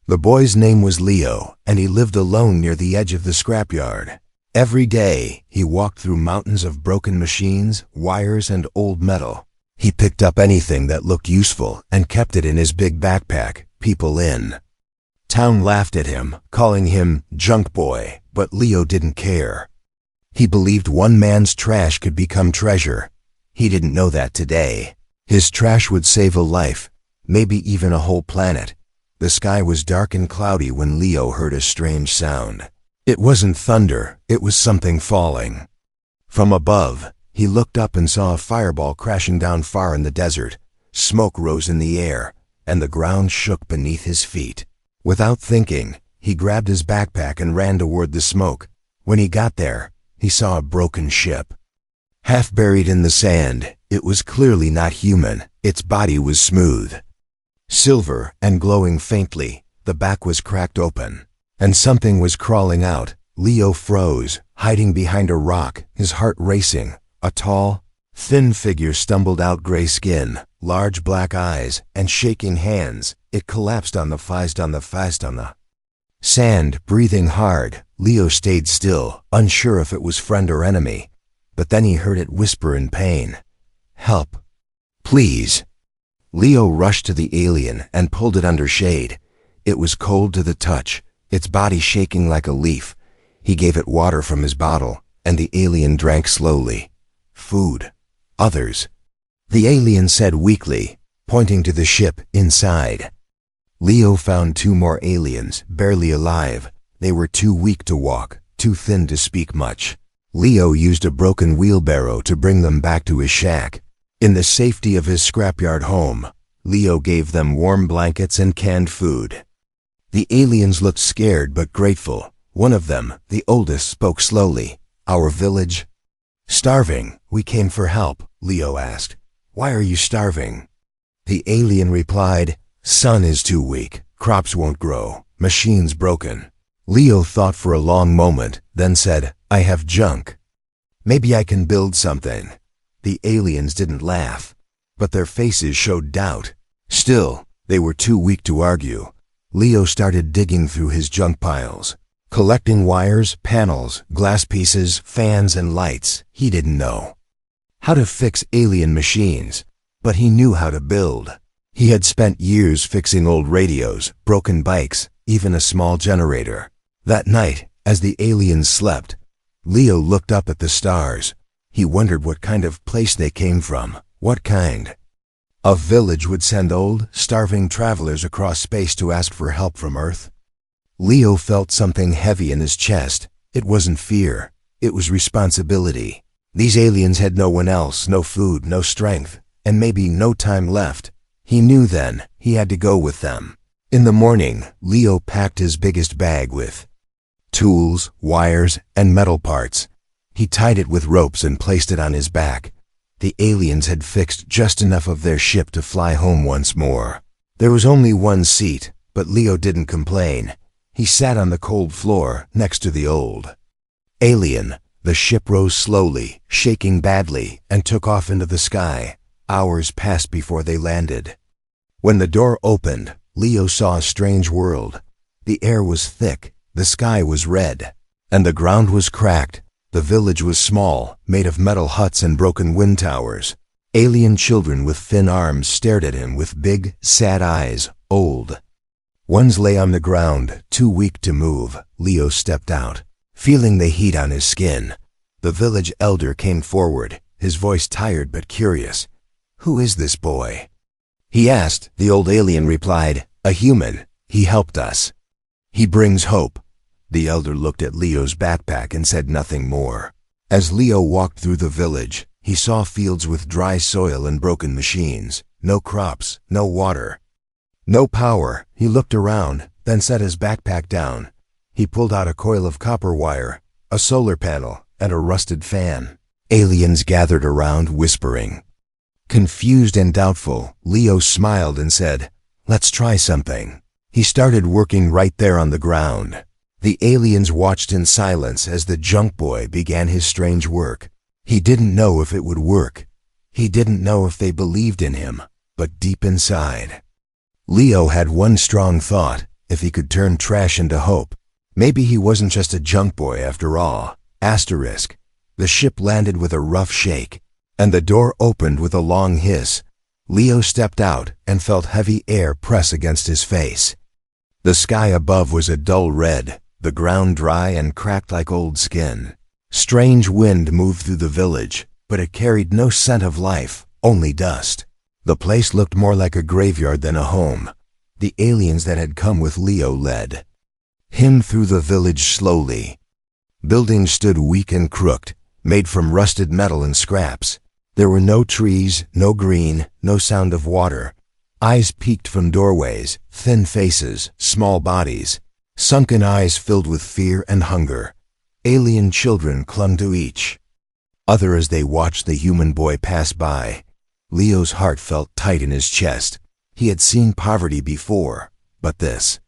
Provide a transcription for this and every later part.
The boy's name was Leo, and he lived alone near the edge of the scrapyard. Every day, he walked through mountains of broken machines, wires, and old metal. He picked up anything that looked useful and kept it in his big backpack, people in town laughed at him, calling him Junk Boy, but Leo didn't care. He believed one man's trash could become treasure. He didn't know that today. His trash would save a life, maybe even a whole planet. The sky was dark and cloudy when Leo heard a strange sound. It wasn't thunder, it was something falling. From above, he looked up and saw a fireball crashing down far in the desert. Smoke rose in the air, and the ground shook beneath his feet. Without thinking, he grabbed his backpack and ran toward the smoke. When he got there, he saw a broken ship. Half buried in the sand, it was clearly not human. Its body was smooth, silver, and glowing faintly. The back was cracked open, and something was crawling out. Leo froze, hiding behind a rock, his heart racing. A tall, thin figure stumbled out, gray skin, large black eyes, and shaking hands. It collapsed on the sand, breathing hard. Leo stayed still, unsure if it was friend or enemy. But then he heard it whisper in pain, "Help, please." Leo rushed to the alien and pulled it under shade. It was cold to the touch, its body shaking like a leaf. He gave it water from his bottle, and the alien drank slowly. "Food. Others," the alien said weakly, pointing to the ship inside. Leo found 2 more aliens, barely alive. They were too weak to walk, too thin to speak much. Leo used a broken wheelbarrow to bring them back to his shack. In the safety of his scrapyard home, Leo gave them warm blankets and canned food. The aliens looked scared but grateful. One of them, the oldest, spoke slowly. "Our village?" "Starving. We came for help," Leo asked. "Why are you starving?" The alien replied, "Sun is too weak. Crops won't grow. Machines broken." Leo thought for a long moment, then said, "I have junk. Maybe I can build something." The aliens didn't laugh, but their faces showed doubt. Still, they were too weak to argue. Leo started digging through his junk piles, collecting wires, panels, glass pieces, fans, and lights. He didn't know how to fix alien machines, but he knew how to build. He had spent years fixing old radios, broken bikes, even a small generator. That night, as the aliens slept, Leo looked up at the stars. He wondered what kind of place they came from. What kind? A village would send old, starving travelers across space to ask for help from Earth. Leo felt something heavy in his chest. It wasn't fear. It was responsibility. These aliens had no one else, no food, no strength, and maybe no time left. He knew then he had to go with them. In the morning, Leo packed his biggest bag with tools, wires, and metal parts. He tied it with ropes and placed it on his back. The aliens had fixed just enough of their ship to fly home once more. There was only one seat, but Leo didn't complain. He sat on the cold floor next to the old alien. The ship rose slowly, shaking badly, and took off into the sky. Hours passed before they landed. When the door opened, Leo saw a strange world. The air was thick, the sky was red, and the ground was cracked. The village was small, made of metal huts and broken wind towers. Alien children with thin arms stared at him with big, sad eyes, old. Ones lay on the ground, too weak to move. Leo stepped out, feeling the heat on his skin. The village elder came forward, his voice tired but curious. "Who is this boy?" he asked. The old alien replied, "A human. He helped us. He brings hope." The elder looked at Leo's backpack and said nothing more. As Leo walked through the village, he saw fields with dry soil and broken machines. No crops, no water, no power. He looked around, then set his backpack down. He pulled out a coil of copper wire, a solar panel, and a rusted fan. Aliens gathered around, whispering. Confused and doubtful, Leo smiled and said, "Let's try something." He started working right there on the ground. The aliens watched in silence as the junk boy began his strange work. He didn't know if it would work. He didn't know if they believed in him, but deep inside, Leo had one strong thought. if he could turn trash into hope. Maybe he wasn't just a junk boy after all. Asterisk. The ship landed with a rough shake, and the door opened with a long hiss. Leo stepped out and felt heavy air press against his face. The sky above was a dull red, the ground dry and cracked like old skin. Strange wind moved through the village, but it carried no scent of life, only dust. The place looked more like a graveyard than a home. The aliens that had come with Leo led him through the village slowly. Buildings stood weak and crooked, made from rusted metal and scraps. There were no trees, no green, no sound of water. Eyes peeked from doorways, thin faces, small bodies, sunken eyes filled with fear and hunger. Alien children clung to each other as they watched the human boy pass by. Leo's heart felt tight in his chest. He had seen poverty before, but this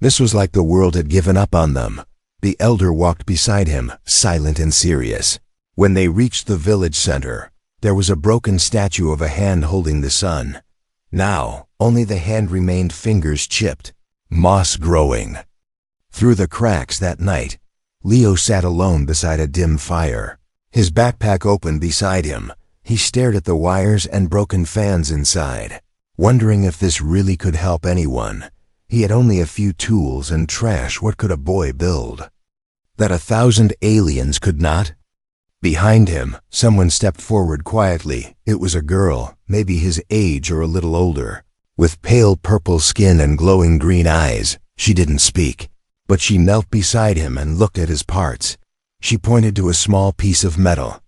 was like the world had given up on them. The elder walked beside him, silent and serious. When they reached the village center, there was a broken statue of a hand holding the sun. Now, only the hand remained, fingers chipped, moss growing. Through the cracks that night, Leo sat alone beside a dim fire. His backpack open beside him. He stared at the wires and broken fans inside, wondering if this really could help anyone. He had only a few tools and trash. What could a boy build that 1,000 aliens could not? Behind him, someone stepped forward quietly. It was a girl, maybe his age or a little older, with pale purple skin and glowing green eyes. She didn't speak, but she knelt beside him and looked at his parts. She pointed to a small piece of metal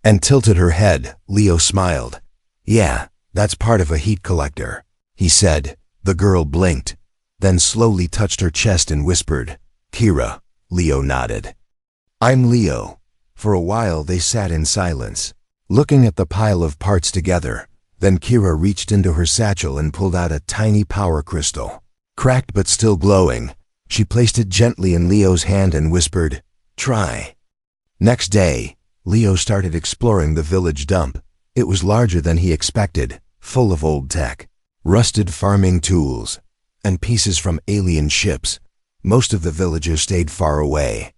and tilted her head. Leo smiled. "Yeah, that's part of a heat collector," he said. The girl blinked, then slowly touched her chest and whispered, "Kira." Leo nodded. "I'm Leo." For a while they sat in silence, looking at the pile of parts together. Then Kira reached into her satchel and pulled out a tiny power crystal, cracked but still glowing. She placed it gently in Leo's hand and whispered, "Try." Next day, Leo started exploring the village dump. It was larger than he expected, full of old tech, rusted farming tools, and pieces from alien ships. Most of the villagers stayed far away.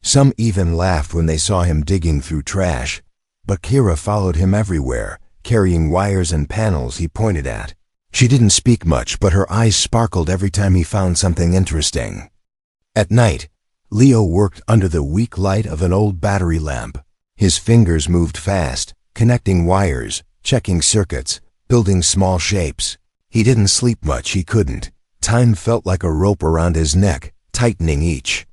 Some even laughed when they saw him digging through trash. But Kira followed him everywhere, carrying wires and panels he pointed at. She didn't speak much, but her eyes sparkled every time he found something interesting. At night, Leo worked under the weak light of an old battery lamp. His fingers moved fast, connecting wires, checking circuits, building small shapes. He didn't sleep much. He couldn't. Time felt like a rope around his neck, tightening each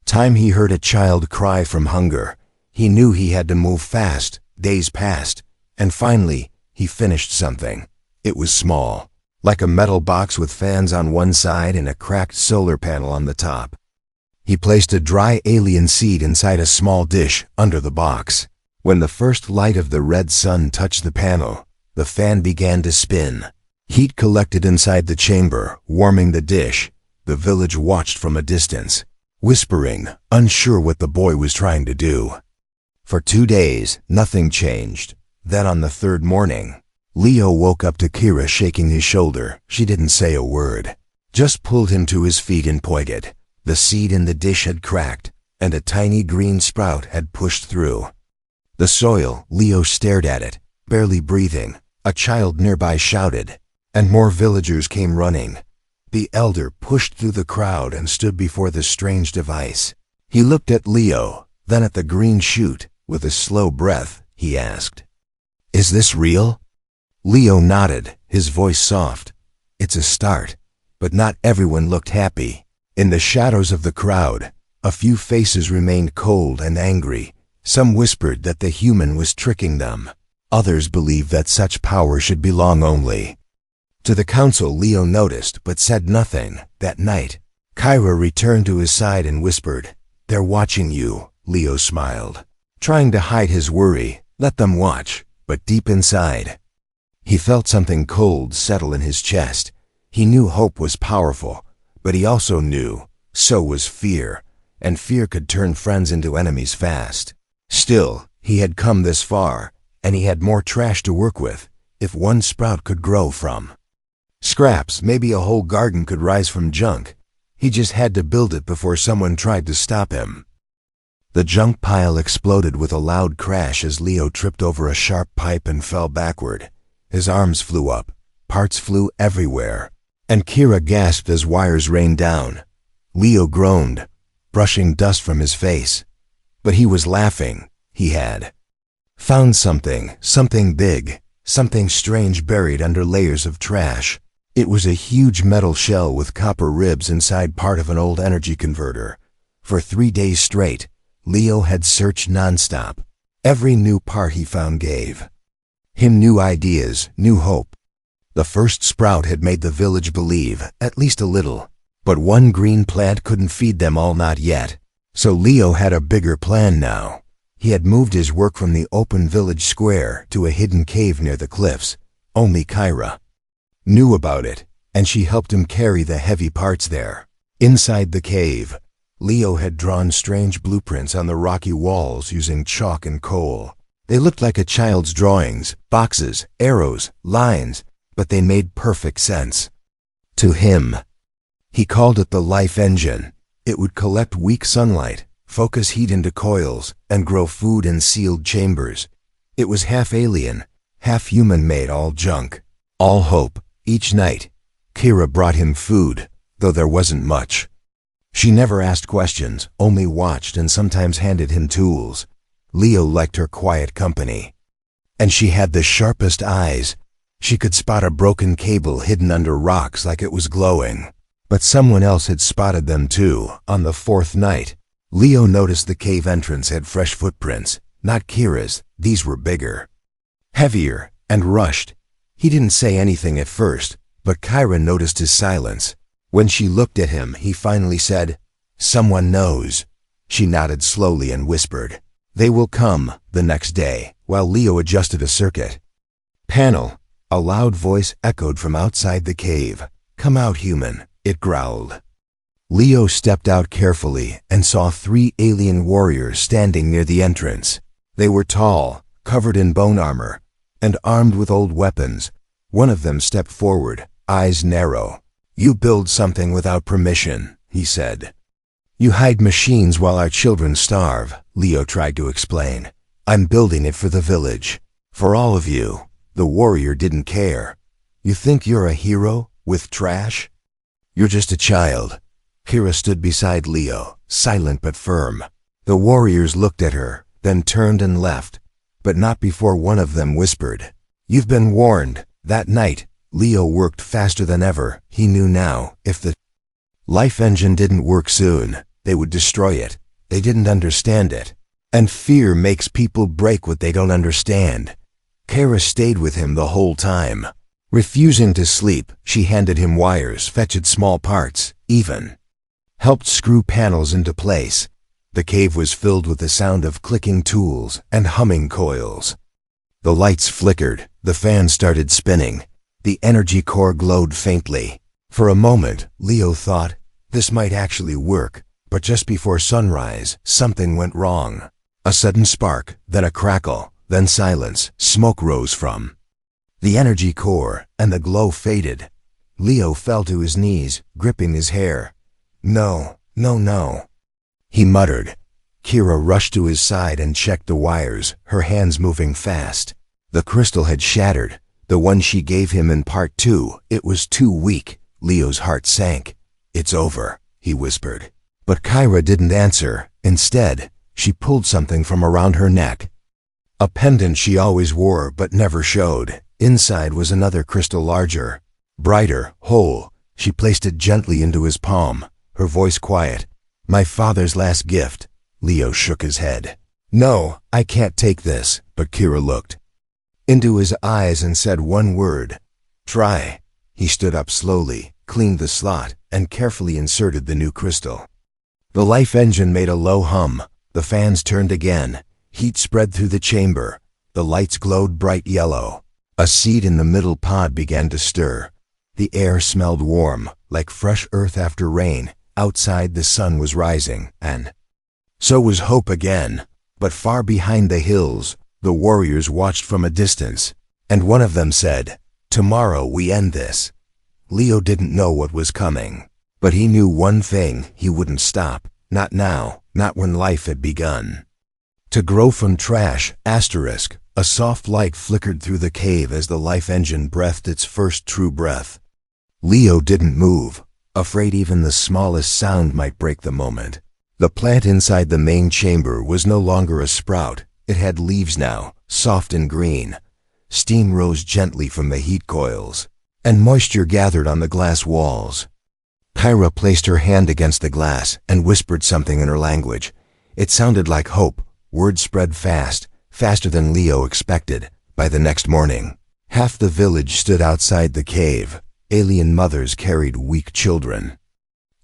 time he heard a child cry from hunger. He knew he had to move fast. Days passed, and finally, he finished something. It was small, like a metal box with fans on one side and a cracked solar panel on the top. He placed a dry alien seed inside a small dish under the box. When the first light of the red sun touched the panel, the fan began to spin. Heat collected inside the chamber, warming the dish. The village watched from a distance, whispering, unsure what the boy was trying to do. For 2 days, nothing changed. Then on the third morning, Leo woke up to Kira shaking his shoulder. She didn't say a word, just pulled him to his feet and pointed. The seed in the dish had cracked, and a tiny green sprout had pushed through the soil. Leo stared at it, barely breathing. A child nearby shouted, and more villagers came running. The elder pushed through the crowd and stood before the strange device. He looked at Leo, then at the green shoot. With a slow breath, he asked, "Is this real?" Leo nodded, his voice soft. "It's a start." But not everyone looked happy. In the shadows of the crowd, a few faces remained cold and angry. Some whispered that the human was tricking them. Others believed that such power should belong only to the council. Leo noticed, but said nothing. That night, Kira returned to his side and whispered, "They're watching you." Leo smiled, trying to hide his worry. Let them watch. But deep inside, he felt something cold settle in his chest. He knew hope was powerful, but he also knew so was fear, and fear could turn friends into enemies fast. Still, he had come this far, and he had more trash to work with. If one sprout could grow from Scraps, maybe a whole garden could rise from junk. He just had to build it before someone tried to stop him. The junk pile exploded with a loud crash as Leo tripped over a sharp pipe and fell backward. His arms flew up, parts flew everywhere, and Kira gasped as wires rained down. Leo groaned, brushing dust from his face. But he was laughing. He had found something big, something strange buried under layers of trash. It was a huge metal shell with copper ribs inside part of an old energy converter. For 3 days straight, Leo had searched nonstop. Every new part he found gave him new ideas, new hope. The first sprout had made the village believe, at least a little. But one green plant couldn't feed them all, not yet. So Leo had a bigger plan now. He had moved his work from the open village square to a hidden cave near the cliffs. Only Kira knew about it, and she helped him carry the heavy parts there. Inside the cave, Leo had drawn strange blueprints on the rocky walls using chalk and coal. They looked like a child's drawings, boxes, arrows, lines, but they made perfect sense to him. He called it the life engine. It would collect weak sunlight, focus heat into coils, and grow food in sealed chambers. It was half alien, half human-made, all junk, all hope. Each night, Kira brought him food, though there wasn't much. She never asked questions, only watched and sometimes handed him tools. Leo liked her quiet company. And she had the sharpest eyes. She could spot a broken cable hidden under rocks like it was glowing. But someone else had spotted them too. On the 4th night, Leo noticed the cave entrance had fresh footprints, not Kira's. These were bigger, heavier, and rushed. He didn't say anything at first, but Kira noticed his silence. When she looked at him, he finally said, "Someone knows." She nodded slowly and whispered, "They will come," the next day, while Leo adjusted a circuit panel. A loud voice echoed from outside the cave. "Come out, human," it growled. Leo stepped out carefully and saw 3 alien warriors standing near the entrance. They were tall, covered in bone armor, and armed with old weapons. One of them stepped forward, eyes narrow. "You build something without permission," he said. "You hide machines while our children starve," Leo tried to explain. "I'm building it for the village. For all of you." The warrior didn't care. "You think you're a hero with trash? You're just a child." Kira stood beside Leo, silent but firm. The warriors looked at her, then turned and left, but not before one of them whispered, "You've been warned." That night, Leo worked faster than ever. He knew now, if the life engine didn't work soon, they would destroy it. They didn't understand it. And fear makes people break what they don't understand. Kira stayed with him the whole time. Refusing to sleep, she handed him wires, fetched small parts, even helped screw panels into place. The cave was filled with the sound of clicking tools and humming coils. The lights flickered, the fan started spinning. The energy core glowed faintly. For a moment, Leo thought, this might actually work, but just before sunrise, something went wrong. A sudden spark, then a crackle, then silence. Smoke rose from the energy core, and the glow faded. Leo fell to his knees, gripping his hair. "No, no, no," he muttered. Kira rushed to his side and checked the wires, her hands moving fast. The crystal had shattered. The one she gave him in part 2, it was too weak. Leo's heart sank. "It's over," he whispered. But Kira didn't answer. Instead, she pulled something from around her neck. A pendant she always wore but never showed. Inside was another crystal, larger, brighter, whole. She placed it gently into his palm, her voice quiet. "My father's last gift." Leo shook his head. "No, I can't take this." But Kira looked into his eyes and said one word, "Try." He stood up slowly, cleaned the slot, and carefully inserted the new crystal. The life engine made a low hum. The fans turned again. Heat spread through the chamber. The lights glowed bright yellow. A seed in the middle pod began to stir. The air smelled warm, like fresh earth after rain. Outside the sun was rising, and so was hope again. But far behind the hills, the warriors watched from a distance, and one of them said, "Tomorrow we end this." Leo didn't know what was coming, but he knew one thing: he wouldn't stop. Not now, not when life had begun. To grow from trash, asterisk, a soft light flickered through the cave as the life engine breathed its first true breath. Leo didn't move, afraid even the smallest sound might break the moment. The plant inside the main chamber was no longer a sprout. It had leaves now, soft and green. Steam rose gently from the heat coils, and moisture gathered on the glass walls. Kyra placed her hand against the glass and whispered something in her language. It sounded like hope. Word spread fast, faster than Leo expected. By the next morning, half the village stood outside the cave. Alien mothers carried weak children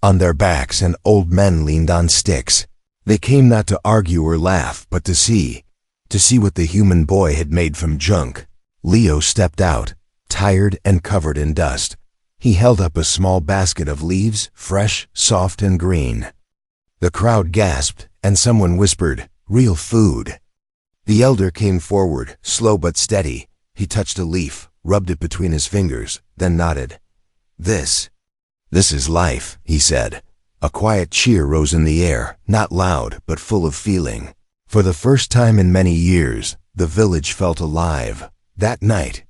on their backs, and old men leaned on sticks. They came not to argue or laugh, but to see what the human boy had made from junk. Leo stepped out, tired and covered in dust. He held up a small basket of leaves, fresh, soft, and green. The crowd gasped, and someone whispered, "Real food." The elder came forward, slow but steady. He touched a leaf, rubbed it between his fingers, then nodded. This is life," he said. A quiet cheer rose in the air, not loud, but full of feeling. For the first time in many years, the village felt alive. That night,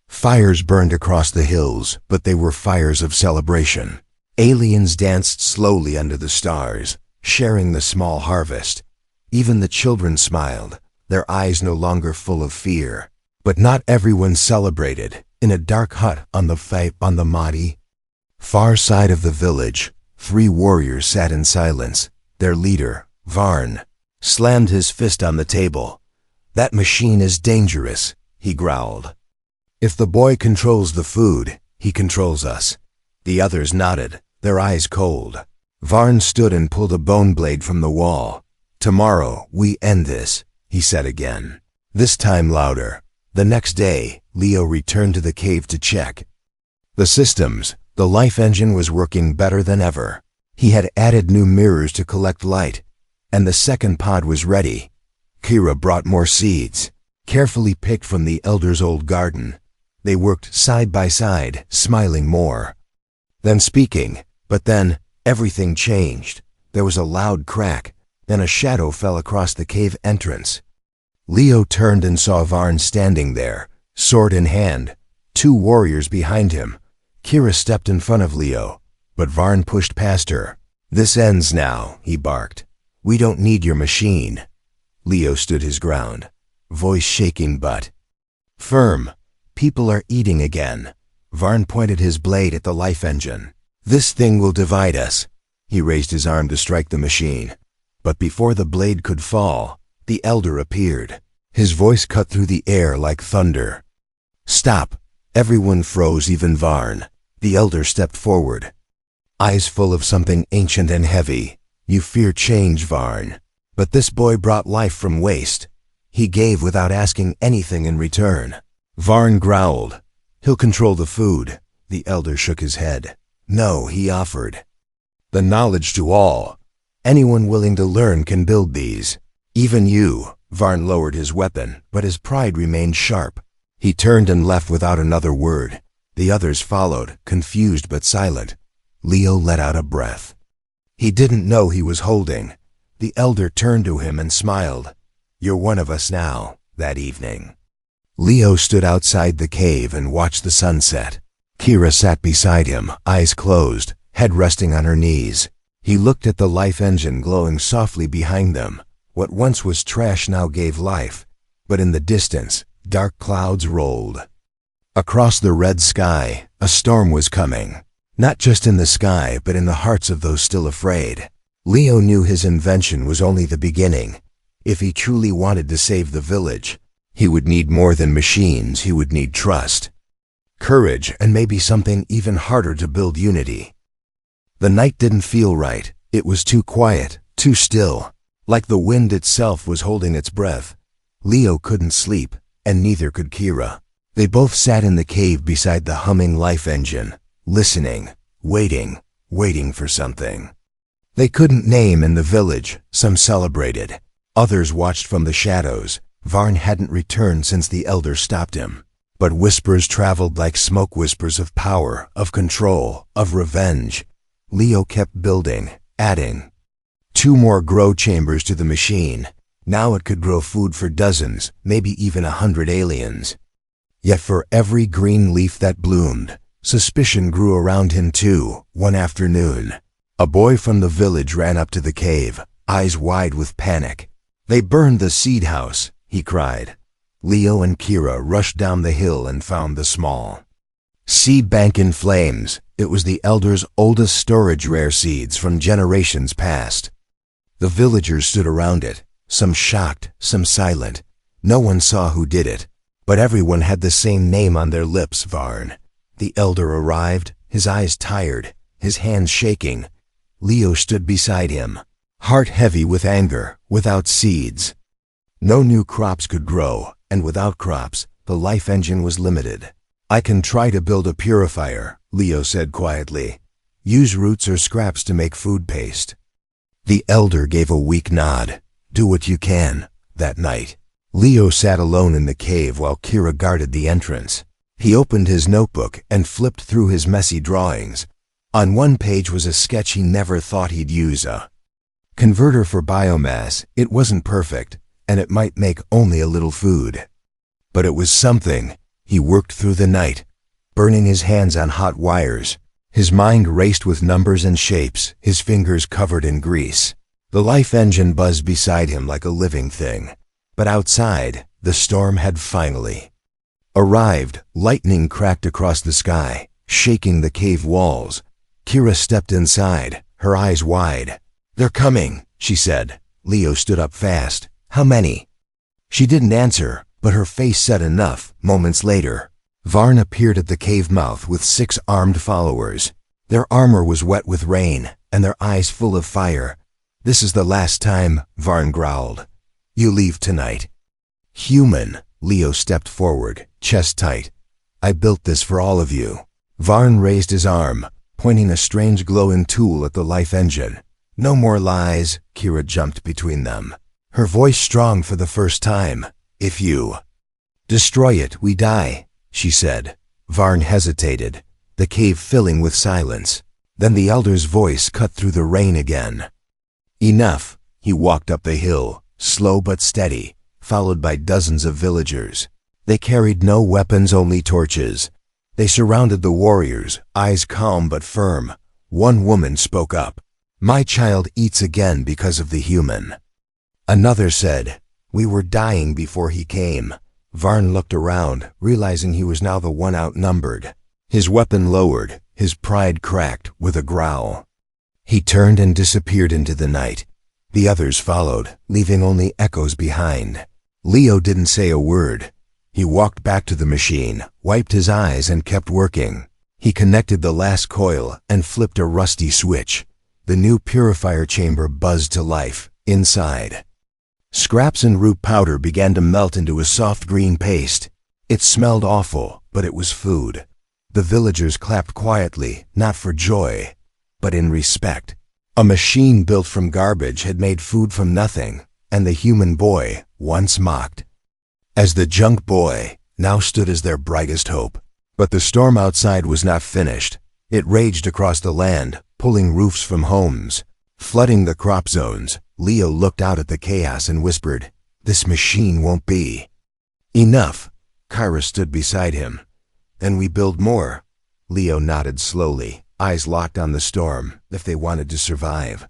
fires burned across the hills, but they were fires of celebration. Aliens danced slowly under the stars, sharing the small harvest. Even the children smiled, their eyes no longer full of fear. But not everyone celebrated. In a dark hut on the mighty far side of the village, 3 warriors sat in silence. Their leader, Varn, slammed his fist on the table. "That machine is dangerous," he growled. "If the boy controls the food, he controls us." The others nodded, their eyes cold. Varn stood and pulled a bone blade from the wall. "Tomorrow, we end this," he said again, this time louder. The next day, Leo returned to the cave to check the systems. The life engine was working better than ever. He had added new mirrors to collect light, and the second pod was ready. Kira brought more seeds, carefully picked from the elder's old garden. They worked side by side, smiling more than speaking. But then, everything changed. There was a loud crack, then a shadow fell across the cave entrance. Leo turned and saw Varn standing there, sword in hand, 2 warriors behind him. Kira stepped in front of Leo, but Varn pushed past her. "This ends now," he barked. "We don't need your machine." Leo stood his ground, voice shaking but firm. "People are eating again." Varn pointed his blade at the life engine. "This thing will divide us." He raised his arm to strike the machine. But before the blade could fall, the elder appeared. His voice cut through the air like thunder. "Stop!" Everyone froze, even Varn. The elder stepped forward, eyes full of something ancient and heavy. "You fear change, Varn. But this boy brought life from waste. He gave without asking anything in return." Varn growled. "He'll control the food." The elder shook his head. "No," he offered. "The knowledge to all. Anyone willing to learn can build these. Even you." Varn lowered his weapon, but his pride remained sharp. He turned and left without another word. The others followed, confused but silent. Leo let out a breath. He didn't know he was holding. The elder turned to him and smiled. "You're one of us now." That evening, Leo stood outside the cave and watched the sunset. Kira sat beside him, eyes closed, head resting on her knees. He looked at the life engine glowing softly behind them. What once was trash now gave life. But in the distance, dark clouds rolled. Across the red sky, a storm was coming. Not just in the sky, but in the hearts of those still afraid. Leo knew his invention was only the beginning. If he truly wanted to save the village, he would need more than machines. He would need trust, courage, and maybe something even harder to build: unity. The night didn't feel right. It was too quiet, too still, like the wind itself was holding its breath. Leo couldn't sleep, and neither could Kira. They both sat in the cave beside the humming life engine, listening, waiting for something they couldn't name. In the village, some celebrated. Others watched from the shadows. Varn hadn't returned since the elder stopped him. But whispers traveled like smoke, whispers of power, of control, of revenge. Leo kept building, adding 2 more grow chambers to the machine. Now it could grow food for dozens, maybe even 100 aliens. Yet for every green leaf that bloomed, suspicion grew around him too. One afternoon, a boy from the village ran up to the cave, eyes wide with panic. "They burned the seed house," he cried. Leo and Kira rushed down the hill and found the small seed bank in flames. It was the Elder's oldest storage, rare seeds from generations past. The villagers stood around it, some shocked, some silent. No one saw who did it, but everyone had the same name on their lips, Varn. The Elder arrived, his eyes tired, his hands shaking. Leo stood beside him, heart heavy with anger, without seeds. No new crops could grow, and without crops, the life engine was limited. "I can try to build a purifier," Leo said quietly. "Use roots or scraps to make food paste." The Elder gave a weak nod. "Do what you can." That night, Leo sat alone in the cave while Kira guarded the entrance. He opened his notebook and flipped through his messy drawings. On one page was a sketch he never thought he'd use, a converter for biomass. It wasn't perfect, and it might make only a little food. But it was something. He worked through the night, burning his hands on hot wires. His mind raced with numbers and shapes, his fingers covered in grease. The life engine buzzed beside him like a living thing. But outside, the storm had finally arrived. Lightning cracked across the sky, shaking the cave walls. Kira stepped inside, her eyes wide. "They're coming," she said. Leo stood up fast. "How many?" She didn't answer, but her face said enough. Moments later, Varn appeared at the cave mouth with 6 armed followers. Their armor was wet with rain, and their eyes full of fire. "This is the last time," Varn growled. "You leave tonight." "Human." Leo stepped forward, chest tight. "I built this for all of you." Varn raised his arm, pointing a strange glowing tool at the life engine. "No more lies." Kira jumped between them, her voice strong for the first time. "If you destroy it, we die," she said. Varn hesitated, the cave filling with silence. Then the Elder's voice cut through the rain again. "Enough." He walked up the hill, slow but steady, followed by dozens of villagers. They carried no weapons, only torches. They surrounded the warriors, eyes calm but firm. One woman spoke up. "My child eats again because of the human." Another said, "We were dying before he came." Varn looked around, realizing he was now the one outnumbered. His weapon lowered, his pride cracked with a growl. He turned and disappeared into the night. The others followed, leaving only echoes behind. Leo didn't say a word. He walked back to the machine, wiped his eyes, and kept working. He connected the last coil and flipped a rusty switch. The new purifier chamber buzzed to life. Inside, scraps and root powder began to melt into a soft green paste. It smelled awful, but it was food. The villagers clapped quietly, not for joy, but in respect. A machine built from garbage had made food from nothing, and the human boy, once mocked as the junk boy, now stood as their brightest hope. But the storm outside was not finished. It raged across the land, pulling roofs from homes, flooding the crop zones. Leo looked out at the chaos and whispered, "This machine won't be enough." Kyra stood beside him. "Then we build more." Leo nodded slowly, eyes locked on the storm. If they wanted to survive,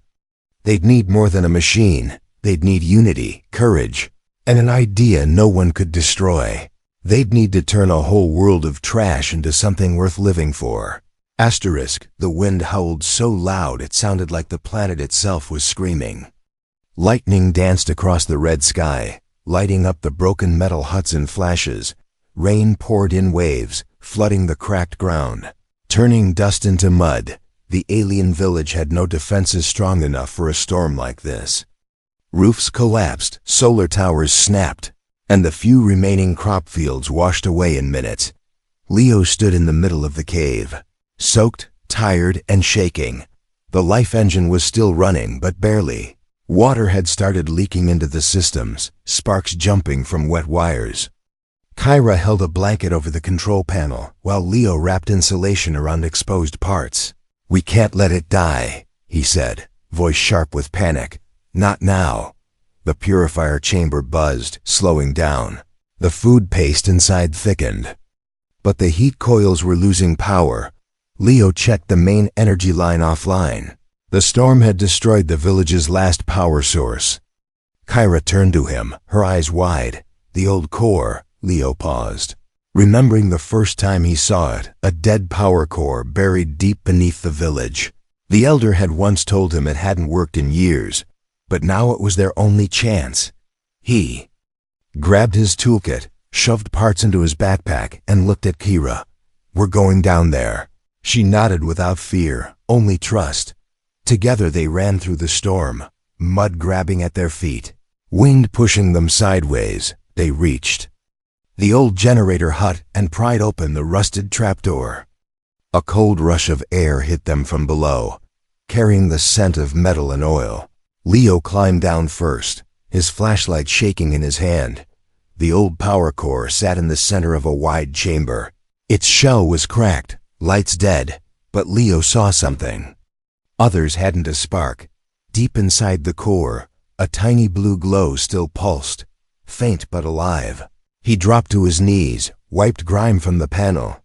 they'd need more than a machine. They'd need unity, courage, and an idea no one could destroy. They'd need to turn a whole world of trash into something worth living for. Asterisk, the wind howled so loud it sounded like the planet itself was screaming. Lightning danced across the red sky, lighting up the broken metal huts in flashes. Rain poured in waves, flooding the cracked ground, turning dust into mud. The alien village had no defenses strong enough for a storm like this. Roofs collapsed, solar towers snapped, and the few remaining crop fields washed away in minutes. Leo stood in the middle of the cave, soaked, tired, and shaking. The life engine was still running, but barely. Water had started leaking into the systems, sparks jumping from wet wires. Kyra held a blanket over the control panel, while Leo wrapped insulation around exposed parts. "We can't let it die," he said, voice sharp with panic. "Not now." The purifier chamber buzzed, slowing down. The food paste inside thickened. But the heat coils were losing power. Leo checked the main energy line offline. The storm had destroyed the village's last power source. Kyra turned to him, her eyes wide. "The old core," Leo paused, remembering the first time he saw it, a dead power core buried deep beneath the village. The elder had once told him it hadn't worked in years, but now it was their only chance. He grabbed his toolkit, shoved parts into his backpack, and looked at Kyra. "We're going down there." She nodded without fear, only trust. Together they ran through the storm, mud grabbing at their feet, wind pushing them sideways. They reached the old generator hut and pried open the rusted trapdoor. A cold rush of air hit them from below, carrying the scent of metal and oil. Leo climbed down first, his flashlight shaking in his hand. The old power core sat in the center of a wide chamber. Its shell was cracked, lights dead, but Leo saw something others hadn't: a spark. Deep inside the core, a tiny blue glow still pulsed, faint but alive. He dropped to his knees, wiped grime from the panel,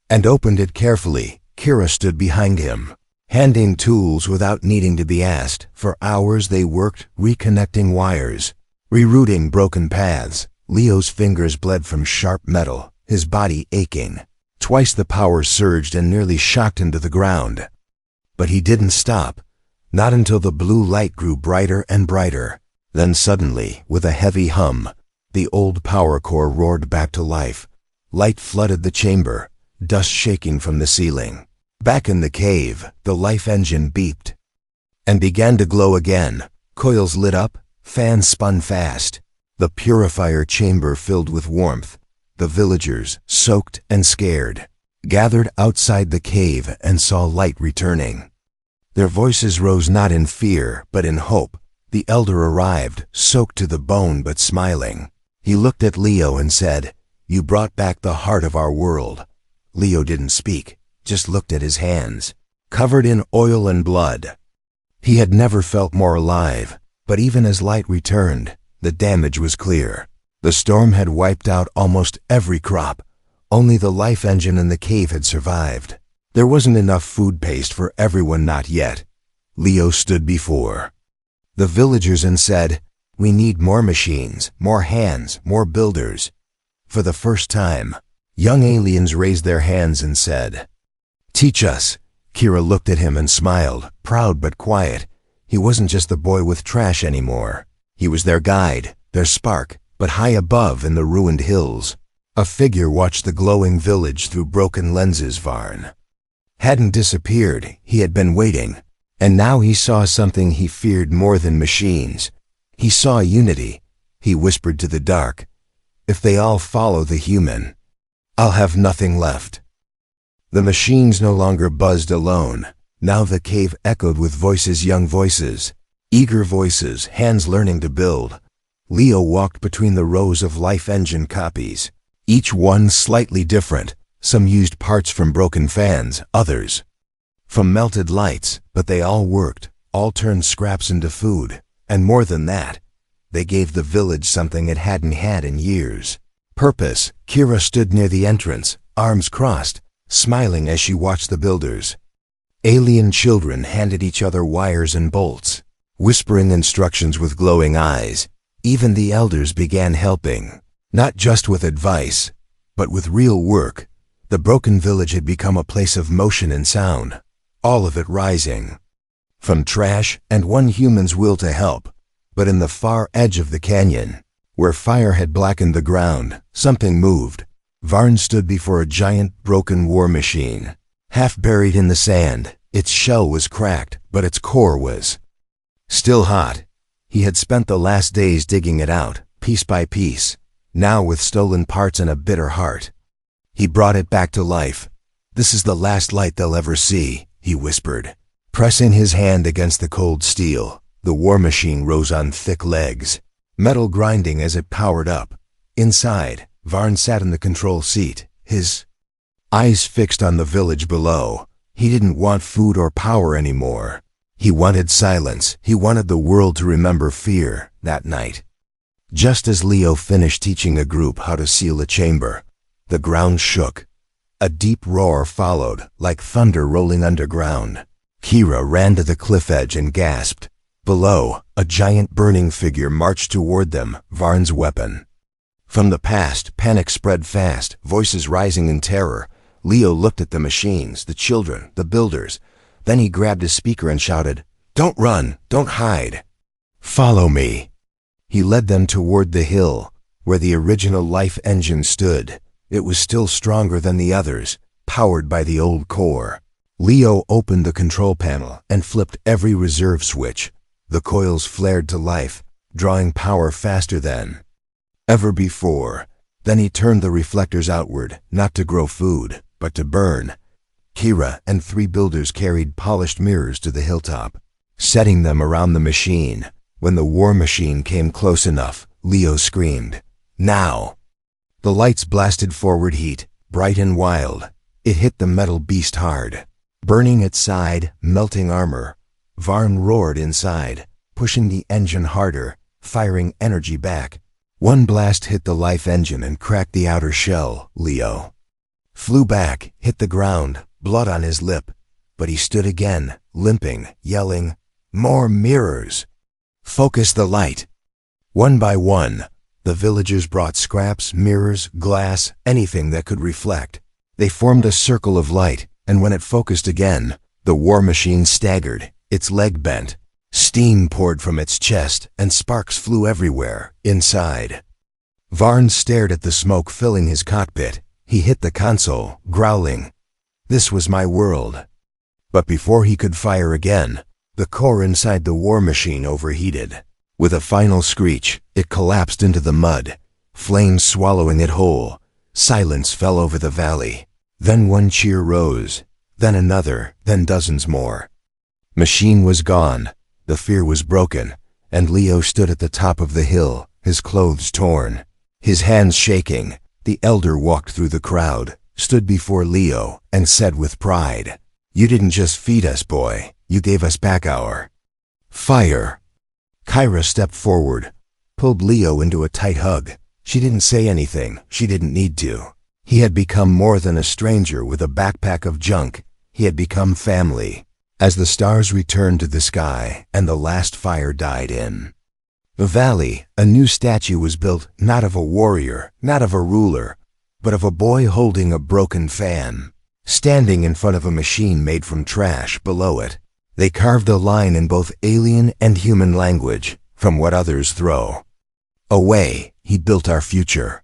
and opened it carefully. Kyra stood behind him, handing tools without needing to be asked. For hours they worked, reconnecting wires, rerouting broken paths. Leo's fingers bled from sharp metal, his body aching. Twice the power surged and nearly shocked him to the ground. But he didn't stop, not until the blue light grew brighter and brighter. Then suddenly, with a heavy hum, the old power core roared back to life. Light flooded the chamber, dust shaking from the ceiling. Back in the cave, the life engine beeped and began to glow again. Coils lit up, fans spun fast. The purifier chamber filled with warmth. The villagers, soaked and scared, gathered outside the cave and saw light returning. Their voices rose not in fear, but in hope. The elder arrived, soaked to the bone but smiling. He looked at Leo and said, "You brought back the heart of our world." Leo didn't speak, just looked at his hands, covered in oil and blood. He had never felt more alive, but even as light returned, the damage was clear. The storm had wiped out almost every crop. Only the life engine in the cave had survived. There wasn't enough food paste for everyone, not yet. Leo stood before the villagers and said, "We need more machines, more hands, more builders." For the first time, young aliens raised their hands and said, "Teach us." Kyra looked at him and smiled, proud but quiet. He wasn't just the boy with trash anymore. He was their guide, their spark. But high above in the ruined hills, a figure watched the glowing village through broken lenses. Varn hadn't disappeared, he had been waiting. And now he saw something he feared more than machines. He saw unity. He whispered to the dark, "If they all follow the human, I'll have nothing left." The machines no longer buzzed alone. Now the cave echoed with voices, young voices, eager voices, hands learning to build. Leo walked between the rows of life engine copies, each one slightly different. Some used parts from broken fans, others from melted lights, but they all worked, all turned scraps into food. And more than that, they gave the village something it hadn't had in years: purpose. Kyra stood near the entrance, arms crossed, smiling as she watched the builders. Alien children handed each other wires and bolts, whispering instructions with glowing eyes. Even the elders began helping, not just with advice, but with real work. The broken village had become a place of motion and sound, all of it rising from trash and one human's will to help. But in the far edge of the canyon, where fire had blackened the ground, something moved. Varn stood before a giant broken war machine, half buried in the sand. Its shell was cracked, but its core was still hot. He had spent the last days digging it out, piece by piece, now with stolen parts and a bitter heart. He brought it back to life. "This is the last light they'll ever see," he whispered, pressing his hand against the cold steel. The war machine rose on thick legs, metal grinding as it powered up. Inside, Varn sat in the control seat, his eyes fixed on the village below. He didn't want food or power anymore. He wanted silence. He wanted the world to remember fear that night. Just as Leo finished teaching a group how to seal a chamber, the ground shook. A deep roar followed, like thunder rolling underground. Kira ran to the cliff edge and gasped. Below, a giant burning figure marched toward them, Varn's weapon. From the past, panic spread fast, voices rising in terror. Leo looked at the machines, the children, the builders. Then he grabbed his speaker and shouted, "Don't run, don't hide. Follow me." He led them toward the hill, where the original life engine stood. It was still stronger than the others, powered by the old core. Leo opened the control panel and flipped every reserve switch. The coils flared to life, drawing power faster than ever before. Then he turned the reflectors outward, not to grow food, but to burn. Kira and 3 builders carried polished mirrors to the hilltop, setting them around the machine. When the war machine came close enough, Leo screamed, "Now!" The lights blasted forward heat, bright and wild. It hit the metal beast hard, burning its side, melting armor. Varn roared inside, pushing the engine harder, firing energy back. One blast hit the life engine and cracked the outer shell. Leo flew back, hit the ground, blood on his lip. But he stood again, limping, yelling, "More mirrors! Focus the light!" One by one, the villagers brought scraps, mirrors, glass, anything that could reflect. They formed a circle of light, and when it focused again, the war machine staggered, its leg bent. Steam poured from its chest, and sparks flew everywhere, inside. Varn stared at the smoke filling his cockpit. He hit the console, growling, "This was my world." But before he could fire again, the core inside the war machine overheated. With a final screech, it collapsed into the mud, flames swallowing it whole. Silence fell over the valley. Then one cheer rose, then another, then dozens more. Machine was gone. The fear was broken, and Leo stood at the top of the hill, his clothes torn, his hands shaking. The elder walked through the crowd, stood before Leo, and said with pride, "You didn't just feed us, boy. You gave us back our fire." Kira stepped forward, pulled Leo into a tight hug. She didn't say anything. She didn't need to. He had become more than a stranger with a backpack of junk. He had become family. As the stars returned to the sky and the last fire died in the valley, a new statue was built, not of a warrior, not of a ruler, but of a boy holding a broken fan, standing in front of a machine made from trash below it. They carved a line in both alien and human language, "From what others throw away, he built our future."